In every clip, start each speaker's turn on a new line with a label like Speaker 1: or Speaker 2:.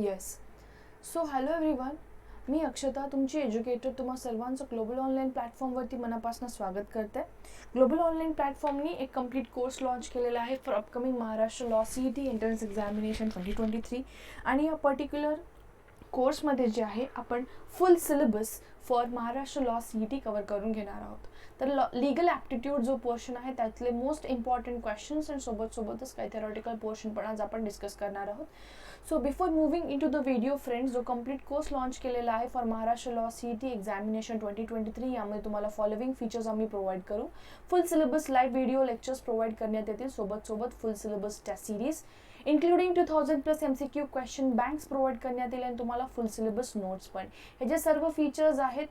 Speaker 1: Yes. So hello everyone, मी अक्षता तुमची educator तुम्हा सर्वांचं ग्लोबल ऑनलाईन प्लॅटफॉर्मवरती मनापासून स्वागत करते. ग्लोबल ऑनलाईन प्लॅटफॉर्मनी एक कंप्लीट कोर्स लॉन्च केलेला आहे for upcoming Maharashtra law CET entrance examination 2023. आणि या पर्टिक्युलर कोर्समध्ये जे आहे आपण फुल syllabus for Maharashtra law CET cover करून घेणार आहोत. तर लीगल ॲप्टिट्यूड जो पोर्शन आहे त्यातले मोस्ट इम्पॉर्टंट क्वेश्चन्स आणि सोबतच काही थेरॉटिकल पोर्शन पण आज आपण डिस्कस करणार आहोत. So before moving in to the video friends, जो कंप्लीट कोर्स लॉन्च केलेला आहे for Maharashtra law CET examination 2023, यामध्ये तुम्हाला फॉलोविंग फीचर्स आम्ही प्रोव्हाइड करू. Full syllabus live video lectures provide करण्यात येतील. सोबत full syllabus test series including 2000+ MCQ question banks provide करण्यात येईल आणि तुम्हाला फुल सिलेबस नोट्स पण. हे जे सर्व फीचर्स आहेत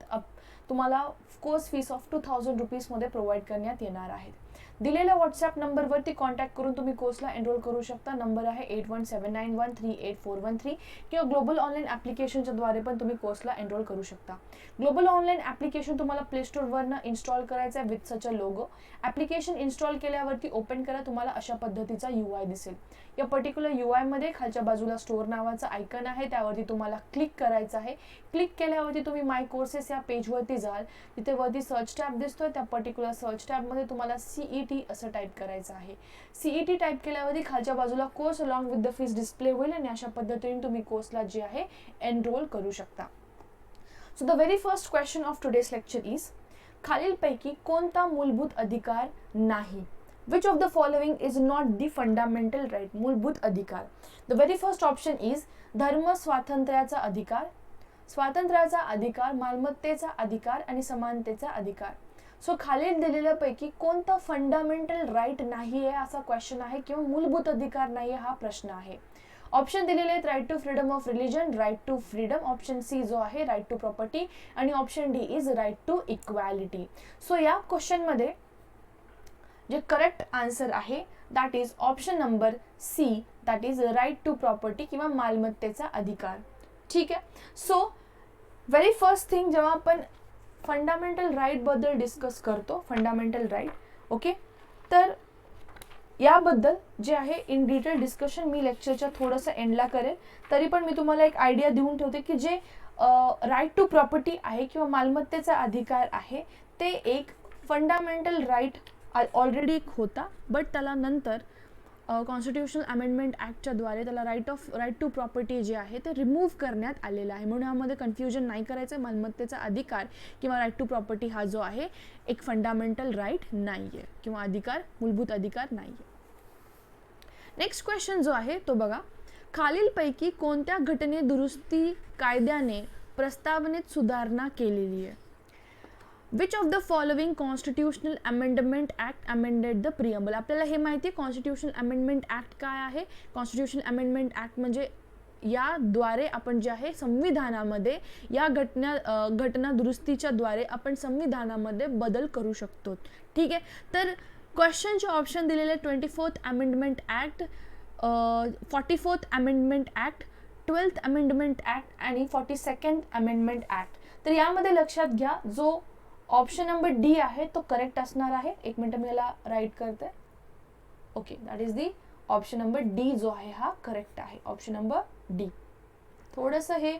Speaker 1: तुम्हाला कोर्स फीस ऑफ 2000 रुपीजमध्ये प्रोव्हाइड करण्यात येणार आहेत. दिलेल्या व्हॉट्सॲप नंबरवरती कॉन्टॅक्ट करून तुम्ही कोर्सला एनरोल करू शकता. नंबर आहे 8179138413 किंवा ग्लोबल ऑनलाईन ॲप्लिकेशनच्या द्वारे पण तुम्ही कोर्सला एनरोल करू शकता. ग्लोबल ऑनलाईन ॲप्लिकेशन तुम्हाला प्ले स्टोअरवरनं इन्स्टॉल करायचं आहे with such a logo. Application install केल्यावरती ओपन करा, तुम्हाला अशा पद्धतीचा UI दिसेल. या पर्टिक्युलर UI मध्ये खालच्या बाजूला स्टोअर नावाचा आयकन आहे, त्यावरती तुम्हाला क्लिक करायचं आहे. क्लिक केल्यावरती तुम्ही माय कोर्सेस या पेजवरती जाल. तिथे वरती सर्च टॅब दिसतोय, त्या पर्टिक्युलर सर्च टॅबमध्ये तुम्हाला CET असं टाईप करायचं आहे. CET टाईप केल्यावरती खालच्या बाजूला course along with the fees display होईल आणि अशा पद्धतीने तुम्ही कोर्सला जे आहे एनरोल करू शकता. So the very first question of today's lecture is, खालीलपैकी कोणता मूलभूत अधिकार नाही? Which of the following is not the fundamental right? मूलभूत अधिकार. The very first option is धर्म स्वातंत्र्याचा अधिकार, स्वातंत्र्याचा अधिकार, मालमत्तेचा अधिकार आणि समानतेचा अधिकार. सो खालील दिलेल्यापैकी कोणता फंडामेंटल राईट नाही आहे असा क्वेश्चन आहे किंवा मूलभूत अधिकार नाही हा प्रश्न आहे. ऑप्शन दिलेले आहेत right to freedom of religion, right to freedom, option C जो आहे राईट टू प्रॉपर्टी आणि option D is right to equality. So या क्वेश्चनमध्ये जे करेक्ट आन्सर आहे that is option number C, that is right to property किंवा मालमत्तेचा अधिकार. ठीक आहे. सो व्हेरी फर्स्ट थिंग, जेव्हा आपण फंडामेंटल राईट बद्दल डिस्कस करतो, फंडामेंटल राईट, ओके, तर याबद्दल जे आहे इन डिटेल डिस्कशन मी लेक्चरच्या थोडंसं एंडला करेल. तरी पण मी तुम्हाला एक आयडिया देऊन ठेवते की जे राईट टू प्रॉपर्टी आहे किंवा मालमत्तेचा अधिकार आहे ते एक फंडामेंटल राईट ऑलरेडी एक होता, बट त्याला नंतर कॉन्स्टिट्यूशनल अमेंडमेंट ॲक्टच्या द्वारे त्याला राईट टू प्रॉपर्टी जे आहे ते रिमूव्ह करण्यात आलेलं आहे. म्हणून यामध्ये कन्फ्युजन नाही करायचं. मालमत्तेचा अधिकार किंवा राईट टू प्रॉपर्टी हा जो आहे एक फंडामेंटल राईट नाही आहे किंवा अधिकार, मूलभूत अधिकार नाही आहे. नेक्स्ट क्वेश्चन जो आहे तो बघा, खालीलपैकी कोणत्या घटने दुरुस्ती कायद्याने प्रस्तावनेत सुधारणा केलेली आहे? Which of the following constitutional amendment act amended the preamble? आपल्याला हे माहिती आहे कॉन्स्टिट्यूशनल अमेंडमेंट ॲक्ट काय आहे. कॉन्स्टिट्यूशनल अमेंडमेंट ॲक्ट म्हणजे याद्वारे आपण जे आहे संविधानामध्ये या घटना दुरुस्तीच्या द्वारे आपण संविधानामध्ये बदल करू शकतो. ठीक आहे. तर क्वेश्चनचे ऑप्शन दिलेले 24th amendment act, 44th amendment act, 12th amendment act आणि 42nd अमेंडमेंट ॲक्ट. तर यामध्ये लक्षात घ्या जो ऑप्शन नंबर डी आहे तो करेक्ट असणार आहे. एक मिनिट मी याला राईट करते. Okay, that is the option number D जो आहे हा करेक्ट आहे. Option number D. थोडंसं हे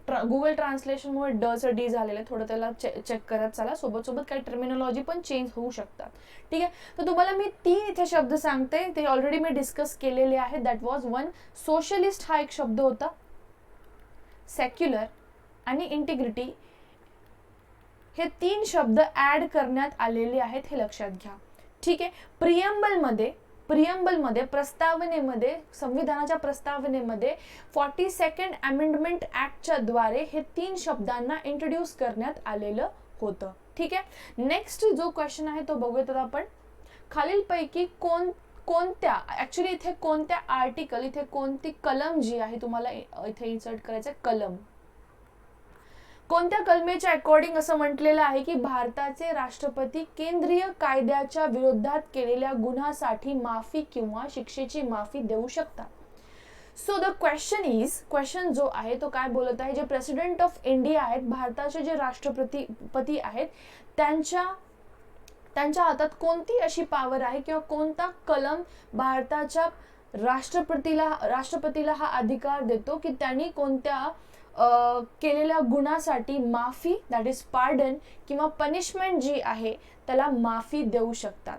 Speaker 1: गुगल ट्रान्सलेशनमुळे डचं डी झालेलं आहे, थोडं त्याला चेक करत चला. सोबत काही टर्मिनॉलॉजी पण चेंज होऊ शकतात. ठीक आहे. तर तुम्हाला मी 3 इथे शब्द सांगते, ते ऑलरेडी मी डिस्कस केलेले आहेत. दॅट वॉज 1 सोशलिस्ट हा एक शब्द होता, सेक्युलर आणि इंटिग्रिटी हे 3 शब्द ऍड करण्यात आलेले आहेत, हे लक्षात घ्या. ठीक आहे. प्रियम्बलमध्ये प्रस्तावनेमध्ये, संविधानाच्या प्रस्तावनेमध्ये 42nd अमेंडमेंट ॲक्टच्या द्वारे हे 3 शब्दांना इंट्रोड्यूस करण्यात आलेलं होतं. ठीक आहे. नेक्स्ट जो क्वेश्चन आहे तो बघूयात आपण. खालीलपैकी कोणत्या ऍक्च्युली इथे कोणत्या आर्टिकल, इथे कोणती कलम जी आहे तुम्हाला इथे इन्सर्ट करायचं, कलम कोणत्या कलमेच्या अकॉर्डिंग असं म्हटलेलं आहे की भारताचे राष्ट्रपती केंद्रीय कायद्याच्या विरोधात केलेल्या गुन्ह्यासाठी माफी किंवा शिक्षेची माफी देऊ शकतात. सो द क्वेश्चन जो आहे तो काय बोलत आहे, जे प्रेसिडेंट ऑफ इंडिया आहेत, भारताचे जे राष्ट्रपती आहेत, त्यांच्या हातात कोणती अशी पॉवर आहे किंवा कोणता कलम भारताच्या राष्ट्रपतीला हा अधिकार देतो की त्यांनी कोणत्या केलेल्या गुन्ह्यासाठी माफी, दॅट इज पार्डन, किंवा पनिशमेंट जी आहे त्याला माफी देऊ शकतात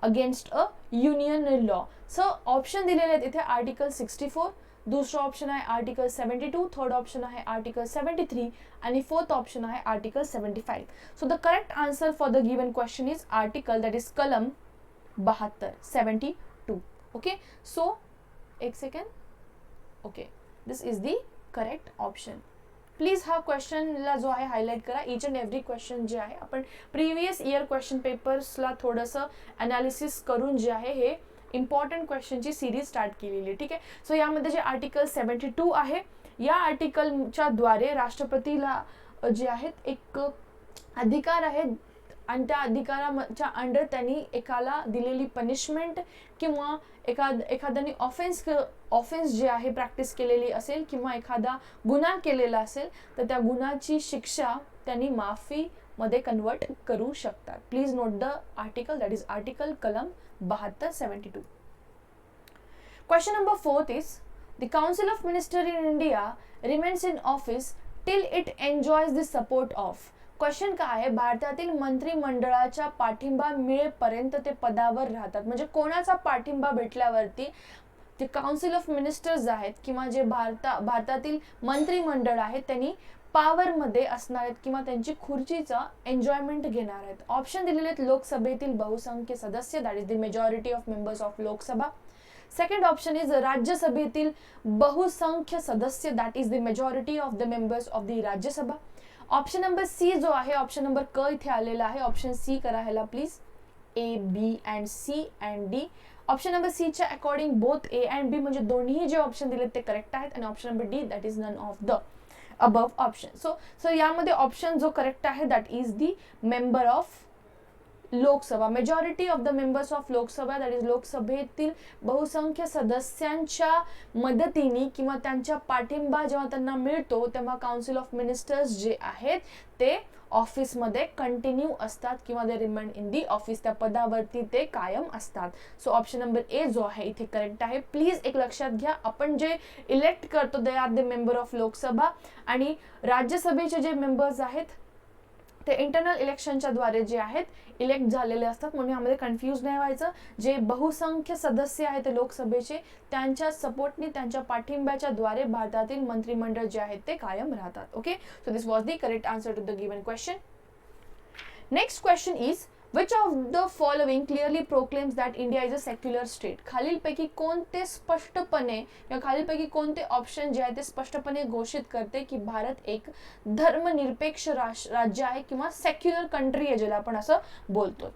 Speaker 1: अगेन्स्ट अ युनियन लॉ. सो ऑप्शन दिलेले आहेत इथे आर्टिकल 64, दुसरा ऑप्शन आहे आर्टिकल 72, थर्ड ऑप्शन आहे आर्टिकल 73 आणि फोर्थ ऑप्शन आहे article 75. So the correct answer for the given question is article, that is कलम 72, 72. ओके, सो एक second. Okay, this is the correct option. Please हा क्वेश्चनला जो आहे हायलाइट करा. इच अँड एव्हरी क्वेश्चन जे आहे आपण प्रिव्हियस इयर क्वेश्चन पेपर्सला थोडंसं अनालिसिस करून जे आहे हे इम्पॉर्टंट क्वेश्चनची सिरीज स्टार्ट केलेली आहे. ठीक आहे, सो यामध्ये जे आर्टिकल 72 आहे, या आर्टिकलच्या द्वारे राष्ट्रपतीला जे आहेत एक अधिकार आहे आणि त्या अधिकाराच्या अंडर त्यांनी एकाला दिलेली पनिशमेंट किंवा एखाद्याने ऑफेन्स जे आहे प्रॅक्टिस केलेली असेल किंवा एखादा गुन्हा केलेला असेल तर त्या गुन्ह्याची शिक्षा त्यांनी माफीमध्ये कन्वर्ट करू शकतात. Please note the article, that is article कलम 72, 72. Question number 4 is, the Council of Ministers in India remains in office till it enjoys the support of. Question काय आहे, भारतातील मंत्रिमंडळाच्या पाठिंबा मिळेपर्यंत ते पदावर राहतात. म्हणजे कोणाचा पाठिंबा भेटल्यावरती जे काउन्सिल ऑफ मिनिस्टर्स आहेत किंवा जे भारतातील मंत्रिमंडळ आहेत त्यांनी पॉवरमध्ये असणार आहेत किंवा त्यांची खुर्चीचा एन्जॉयमेंट घेणार आहेत. ऑप्शन दिलेले आहेत लोकसभेतील बहुसंख्य सदस्य, that is the majority of members of Lok Sabha. Second option is राज्यसभेतील बहुसंख्य सदस्य, that is the majority of the members of the Rajya Sabha. Option number C जो आहे, ऑप्शन नंबर क इथे आलेला आहे, ऑप्शन सी करा ह्याला please. A, B and C and D. Option number C च्या according both A and B म्हणजे दोन्ही जे ऑप्शन दिलेत ते करेक्ट आहेत आणि option number D, that is none of the above option. So यामध्ये ऑप्शन जो करेक्ट आहे that is the member of Lok Sabha, majority of the members of Lok Sabha, that is लोकसभेतील बहुसंख्य सदस्यांच्या मदतीने किंवा त्यांच्या पाठिंबा जेव्हा त्यांना मिळतो तेव्हा काउन्सिल ऑफ मिनिस्टर्स जे आहेत ते ऑफिसमध्ये कंटिन्यू असतात किंवा they remain in the office, त्या पदावरती ते कायम असतात. सो ऑप्शन नंबर ए जो आहे इथे करेक्ट आहे. प्लीज एक लक्षात घ्या, आपण जे इलेक्ट करतो they are the member of Lok Sabha आणि राज्यसभेचे जे मेंबर्स आहेत ते इंटरनल इलेक्शनच्या द्वारे जे आहेत इलेक्ट झालेले असतात. म्हणून यामध्ये कन्फ्यूज नाही व्हायचं. जे बहुसंख्य सदस्य आहेत ते लोकसभेचे, त्यांच्या सपोर्टने, त्यांच्या पाठिंब्याच्या द्वारे भारतातील मंत्रिमंडळ जे आहेत ते कायम राहतात. Okay, so this was the correct answer to the given question. Next question is, which of the following clearly proclaims that India is a secular state? खालीलपैकी कोणते स्पष्टपणे किंवा खालीलपैकी कोणते ऑप्शन जे आहे ते स्पष्टपणे घोषित करते की भारत एक धर्मनिरपेक्ष राज्य आहे किंवा सेक्युलर कंट्री आहे ज्याला आपण असं बोलतो.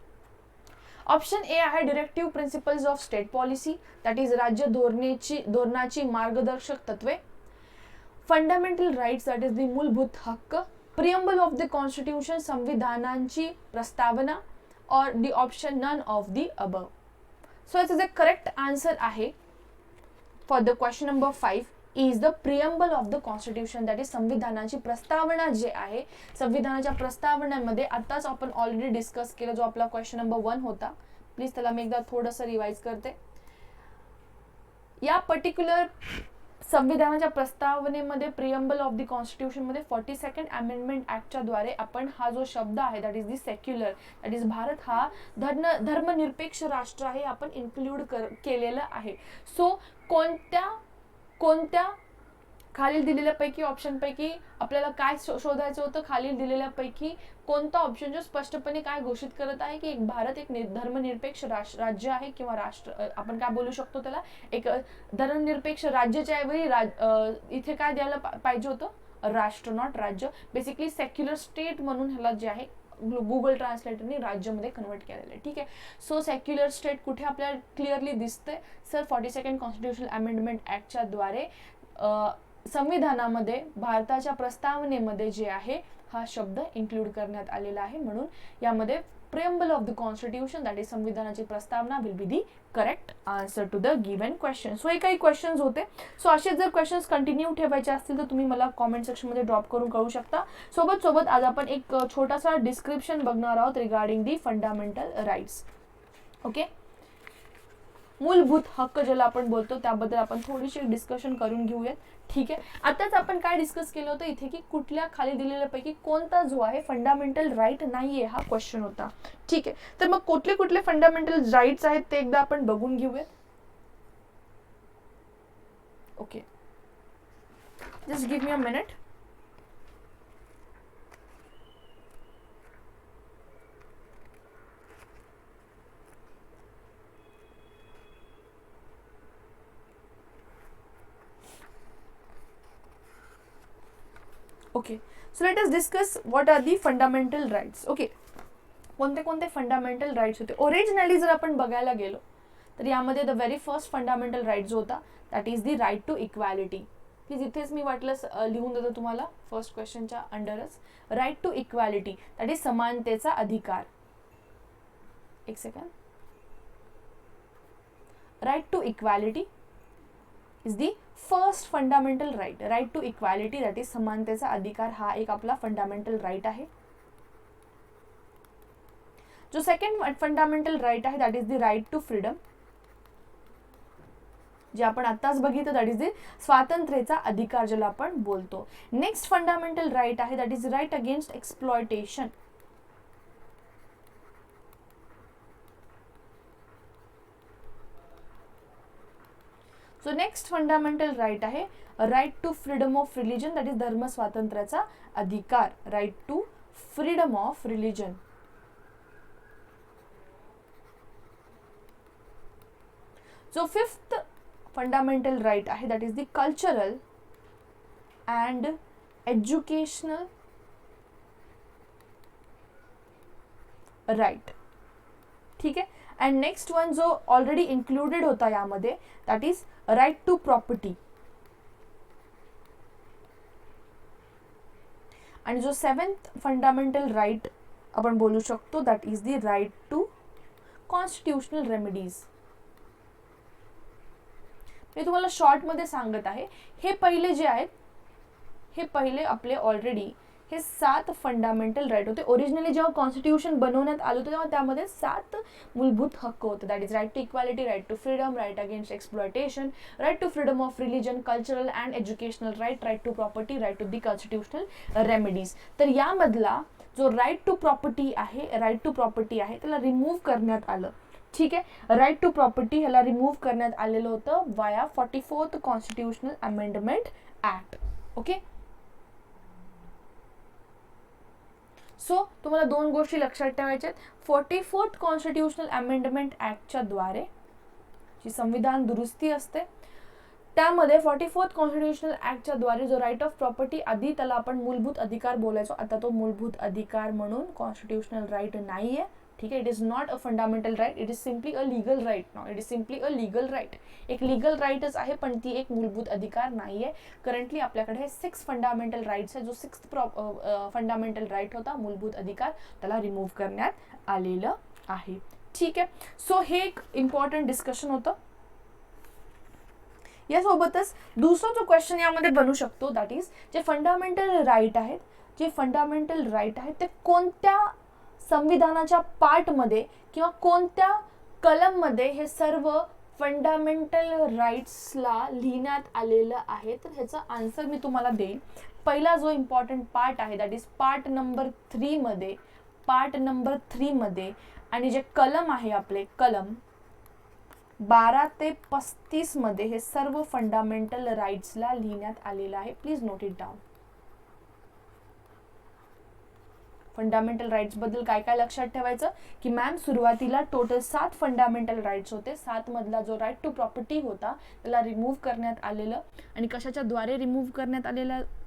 Speaker 1: ऑप्शन ए आहे directive principles of state policy, that is राज्य धोरणाची मार्गदर्शक तत्वे. Fundamental rights, that is the मूलभूत हक्क. प्रिअम्बल ऑफ द कॉन्स्टिट्यूशन, संविधानाची प्रस्तावना. or the option none of the above. So it is a correct answer आहे for the question number 5 is the preamble of the constitution, that is संविधानाची प्रस्तावना जे आहे. संविधानाच्या प्रस्तावनेमध्ये आताच आपण ऑलरेडी डिस्कस केलं जो आपला क्वेश्चन नंबर 1 होता. प्लीज त्याला मी एकदा थोडंसं रिवाइज करते. या पर्टिक्युलर संविधानाच्या प्रस्तावनेमध्ये प्रिअम्बल ऑफ द कॉन्स्टिट्यूशन मध्ये 42nd अमेंडमेंट ऍक्टच्या द्वारे आपण हा जो शब्द आहे that is the secular, that is Bharat हा धर्मनिरपेक्ष राष्ट्र आहे आपण इन्क्लूड केलेलं आहे. सो कोणत्या खालील दिलेल्यापैकी ऑप्शन पैकी आपल्याला काय शोधायचं होतं, खालील दिलेल्यापैकी कोणता ऑप्शन जो स्पष्टपणे काय घोषित करत आहे की भारत एक धर्मनिरपेक्ष राज्य आहे किंवा राष्ट्र, आपण काय बोलू शकतो त्याला, एक धर्मनिरपेक्ष राज्याच्या ऐवजी इथे काय द्यायला पाहिजे होतं, राष्ट्र, नॉट राज्य. बेसिकली सेक्युलर स्टेट म्हणून ह्याला जे आहे गुगल ट्रान्सलेटरने राज्यामध्ये कन्वर्ट केलेलं आहे. ठीक आहे, सो सेक्युलर स्टेट कुठे आपल्याला क्लिअरली दिसतंय सर 42nd कॉन्स्टिट्यूशनल अमेंडमेंट ऍक्टच्या द्वारे संविधानामध्ये भारताच्या प्रस्तावनेमध्ये जे आहे हा शब्द इन्क्लूड करण्यात आलेला आहे. म्हणून यामध्ये preamble of the constitution, that is संविधानाची प्रस्तावना, will be the correct answer to the given question. So हे काही क्वेश्चन्स होते. सो असे जर क्वेश्चन्स कंटिन्यू ठेवायचे असतील तर तुम्ही मला कॉमेंट सेक्शनमध्ये ड्रॉप करून कळू शकता. सोबत आज आपण एक छोटासा डिस्क्रिप्शन बघणार आहोत regarding the fundamental rights. Okay, मूलभूत हक्क ज्याला आपण बोलतो त्याबद्दल आपण थोडीशी डिस्कशन करून घेऊयात. ठीक आहे, आताच आपण काय डिस्कस केलं होतं इथे की कुठल्या खाली दिलेल्यापैकी कोणता जो आहे फंडामेंटल राईट नाहीये हा क्वेश्चन होता. ठीक आहे, तर मग कुठले कुठले फंडामेंटल राईट्स आहेत ते एकदा आपण बघून घेऊयात. Okay, just give me a minute. Okay, so let us discuss what are the fundamental rights. Okay, कोणते कोणते फंडामेंटल राईट्स होते ओरिजिनली जर आपण बघायला गेलो तर यामध्ये the very first fundamental right जो होता that is the right to equality. Please इथेच मी वाटलंच लिहून देतो तुम्हाला फर्स्ट क्वेश्चनच्या अंडरच. Right to equality that is समानतेचा अधिकार. एक second. Right to equality is the first fundamental right. Right to equality that is समानतेचा अधिकार हा एक आपला फंडामेंटल राईट आहे. जो सेकंड फंडामेंटल राईट आहे that is the right to freedom, जे आपण आताच बघितलं दॅट इज द स्वातंत्र्याचा अधिकार ज्याला आपण बोलतो. नेक्स्ट फंडामेंटल राईट आहे that is right against exploitation. So next fundamental right आहे right to freedom of religion that is धर्म स्वातंत्र्याचा अधिकार. Right to freedom of religion. जो फिफ्थ फंडामेंटल राईट आहे that is the cultural and educational right. ठीक आहे, and next one जो already included होता यामध्ये that is right to property. आणि जो सेवन्थ फंडामेंटल राईट आपण बोलू शकतो that is the right to constitutional remedies. मी तुम्हाला शॉर्ट मध्ये सांगत आहे. हे पहिले जे आहेत हे पहिले आपले ऑलरेडी हे 7 फंडामेंटल राईट होते. ओरिजिनली जेव्हा कॉन्स्टिट्यूशन बनवण्यात आलं होतं तेव्हा त्यामध्ये 7 मूलभूत हक्क होते. That is right to equality, right to freedom, right against exploitation, right to freedom of religion, cultural and educational right, right to property, right to the constitutional remedies. तर यामधला जो राईट टू प्रॉपर्टी आहे, right to property आहे त्याला remove करण्यात आलं. ठीक आहे, राईट टू प्रॉपर्टी ह्याला रिमूव्ह करण्यात आलेलं होतं वाया 44th constitutional amendment act. Okay, so तुम्हाला दोन गोष्टी लक्षात ठेवायच्या आहेत. 44th कॉन्स्टिट्यूशनल अमेंडमेंट ऍक्टच्या द्वारे जी संविधान दुरुस्ती असते त्यामध्ये 44th कॉन्स्टिट्यूशनल ऍक्टच्या द्वारे जो राईट ऑफ प्रॉपर्टी आधी त्याला आपण मूलभूत अधिकार बोलायचो, आता तो मूलभूत अधिकार म्हणून कॉन्स्टिट्यूशनल राईट नाहीये. ठीक आहे, it is not a fundamental right, it is simply a legal right. Now it is simply a legal right. एक लीगल राईटच आहे पण ती एक मूलभूत अधिकार नाहीये. करंटली आपल्याकडे 6 फंडामेंटल राईट्स आहे. जो 6th फंडामेंटल राईट होता मूलभूत अधिकार त्याला रिमूव्ह करण्यात आलेलं आहे. ठीक आहे, सो हे एक इम्पॉर्टंट डिस्कशन होतं. यासोबतच दुसरा जो क्वेश्चन यामध्ये बनू शकतो दॅट इज जे फंडामेंटल राईट आहेत, जे फंडामेंटल राईट आहेत ते कोणत्या संविधानाच्या पार्टमध्ये किंवा कोणत्या कलममध्ये हे सर्व फंडामेंटल राईट्सला लिहिण्यात आलेलं आहे. तर ह्याचा आन्सर मी तुम्हाला देईन. पहिला जो इम्पॉर्टंट पार्ट आहे दॅट इज पार्ट नंबर 3 मध्ये, पार्ट नंबर 3 मध्ये आणि जे कलम आहे आपले कलम 12 ते 35 मध्ये हे सर्व फंडामेंटल राईट्सला लिहिण्यात आलेलं आहे. Please note it down. Fundamental rights बद्दल काय काय लक्षात ठेवायचं की मॅम सुरुवातीला टोटल 7 फंडामेंटल राईट्स होते. 7 मधला जो राईट टू प्रॉपर्टी होता त्याला रिमूव्ह करण्यात आलेलं आणि कशाच्या द्वारे रिमूव्ह करण्यात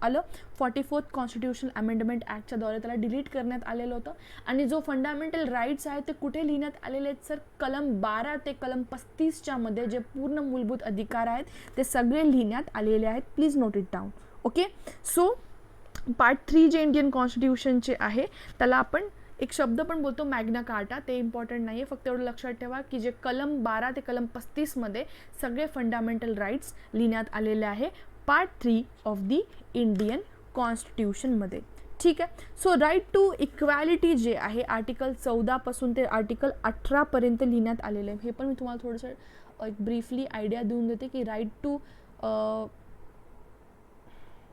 Speaker 1: आलं 44th कॉन्स्टिट्यूशनल अमेंडमेंट ऍक्टच्या द्वारे त्याला डिलीट करण्यात आलेलं होतं. आणि जो फंडामेंटल राईट्स आहेत ते कुठे लिहिण्यात आलेले आहेत सर, कलम 12 ते कलम 35च्या मध्ये जे पूर्ण मूलभूत अधिकार आहेत ते सगळे लिहिण्यात आलेले आहेत. Please note it down. Okay, so part 3 जे इंडियन कॉन्स्टिट्यूशनचे आहे त्याला आपण एक शब्द पण बोलतो मॅग्ना कार्टा, ते इम्पॉर्टंट नाही आहे. फक्त एवढं लक्षात ठेवा की जे कलम 12 ते कलम 35 मध्ये सगळे फंडामेंटल राईट्स लिहिण्यात आलेले आहे पार्ट 3 ऑफ दी इंडियन कॉन्स्टिट्यूशनमध्ये. ठीक आहे. सो राईट टू इक्वॅलिटी जे आहे आर्टिकल 14 पासून ते आर्टिकल 18 पर्यंत लिहिण्यात आलेलं आहे. हे पण मी तुम्हाला थोडंसं एक ब्रीफली आयडिया देऊन देते की राईट टू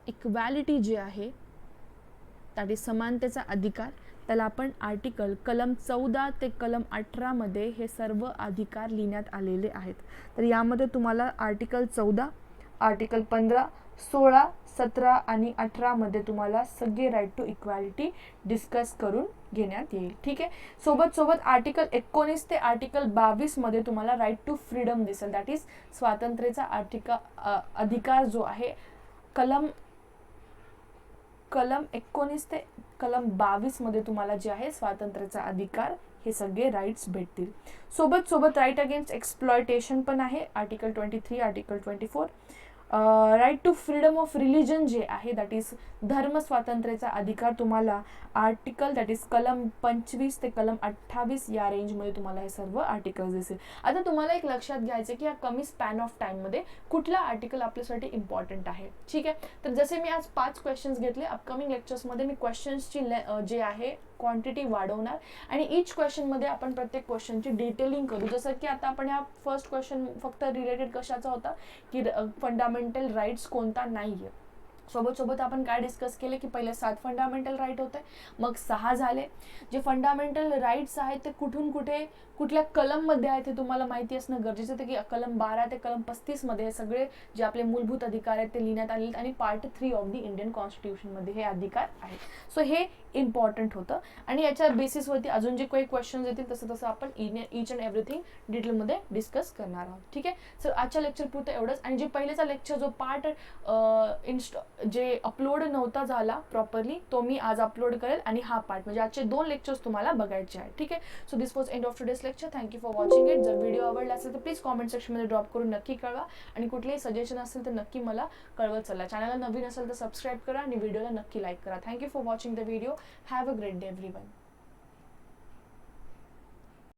Speaker 1: इक्वॅलिटी जे आहे दॅट इज समानतेचा अधिकार, त्याला आपण आर्टिकल कलम 14 ते कलम 18 मध्ये हे सर्व अधिकार लिहिण्यात आलेले आहेत. तर यामध्ये तुम्हाला आर्टिकल 14, आर्टिकल 15, 16, 17 आणि 18 मध्ये तुम्हाला सगळे राईट टू इक्वॅलिटी डिस्कस करून घेण्यात येईल. ठीक आहे. सोबत सोबत आर्टिकल 19 ते आर्टिकल 22 मध्ये तुम्हाला राईट टू फ्रीडम दिसेल, दॅट इज स्वातंत्र्याचा अधिकार जो आहे कलम 19 ते कलम 22 मध्ये तुम्हाला जे आहे स्वातंत्र्याचा अधिकार हे सगळे राईट्स भेटतील. सोबत सोबत राईट अगेन्स्ट एक्सप्लॉयटेशन पण आहे article 23, article 24. Right to freedom of religion जे आहे दॅट इज धर्म स्वातंत्र्याचा अधिकार तुम्हाला आर्टिकल दॅट इज कलम 25 ते कलम 28 या रेंजमध्ये तुम्हाला हे सर्व आर्टिकल्स दिसेल. आता तुम्हाला एक लक्षात घ्यायचं की या कमी स्पॅन ऑफ टाइममध्ये कुठला आर्टिकल आपल्यासाठी इम्पॉर्टंट आहे. ठीक आहे. तर जसे मी आज 5 क्वेश्चन्स घेतले, अपकमिंग लेक्चर्समध्ये मी क्वेश्चन्सची जे आहे क्वांटिटी वाढवणार आणि ईच क्वेश्चनमध्ये आपण प्रत्येक क्वेश्चनची डिटेलिंग करू. जसं की आता आपण ह्या फर्स्ट क्वेश्चन फक्त रिलेटेड कशाचा होता की फंडामेंटल राईट्स कोणता नाहीये. सोबत सोबत आपण काय डिस्कस केले की पहिले 7 फंडामेंटल राईट होते, मग 6 झाले. जे फंडामेंटल राईट्स आहेत ते कुठून कुठे कुठल्या कलममध्ये आहेत हे तुम्हाला माहिती असणं गरजेचं आहे की कलम 12 ते कलम 35 मध्ये हे सगळे जे आपले मूलभूत अधिकार आहेत ते लिहिण्यात आले आणि पार्ट 3 ऑफ द इंडियन कॉन्स्टिट्यूशनमध्ये हे अधिकार आहेत. सो हे इम्पॉर्टंट होतं आणि याच्या बेसिसवरती अजून जे काही क्वेश्चन्स येतील तसं तसं आपण ईच अँड एव्हरीथिंग डिटेलमध्ये डिस्कस करणार आहोत. ठीक आहे. सर आजच्या लेक्चर पुरतं एवढंच. आणि जे पहिलेचा लेक्चर जो पार्ट जे अपलोड नव्हता झाला प्रॉपरली तो मी आज अपलोड करेल आणि हा पार्ट म्हणजे आजचे 2 लेक्चर्स तुम्हाला बघायचे आहेत. ठीक आहे. So this was end of today's lecture. Thank you for watching it. जर व्हिडिओ आवडला असेल तर प्लीज कॉमेंट सेक्शनमध्ये ड्रॉप करून नक्की कळवा आणि कुठलेही सजेशन असेल तर नक्की मला कळवत चला. चॅनलला नवीन असेल तर सबस्क्राईब करा आणि व्हिडिओला नक्की लाईक करा. Thank you for watching the video. Have a great day everyone.